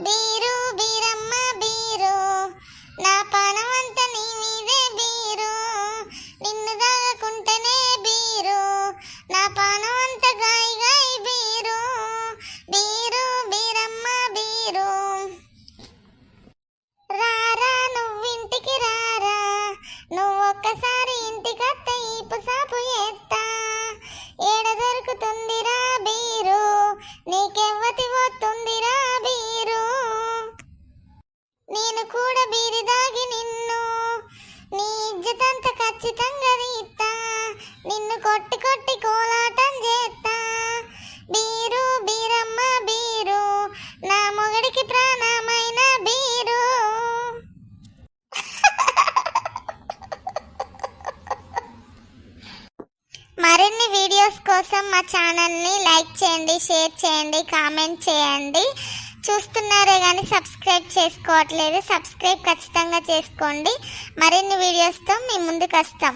Beer Beeramma beer నా పానమంతా నీ మీదే బీరు నిన్ను దాగకుంటేనే బీరు నా పానమంతా గాయి గాయి బీరు బీరు బీరమ్మ బీరు రారా నువ్వింటికి రారా నువ్వు ఒక్కసారి ఇంటికత్తే ఈపు సాపు ఎత్తా ఏడ దొరుకుతుందిరా బీరు నీకెవ్వతి పోతుందిరా బీరు నేను కూడా బీరి దాగి నిన్ను నీ ఇజ్జతంత ఖచ్చితంగా తీస్తా నిన్ను కొట్టి కొట్టి కోలాటం చేస్తా బీరు బీరమ్మ బీరు నా మొగడికి ప్రాణమైన బీరు. మరిన్ని వీడియోస్ కోసం మా ఛానల్ని లైక్ చేయండి, షేర్ చేయండి, కామెంట్ చేయండి. చూస్తున్నారే కానీ సబ్స్క్రైబ్ చేసుకోవట్లేదు. సబ్స్క్రైబ్ ఖచ్చితంగా చేసుకోండి. మరిన్ని వీడియోస్తో మీ ముందుకు వస్తాం.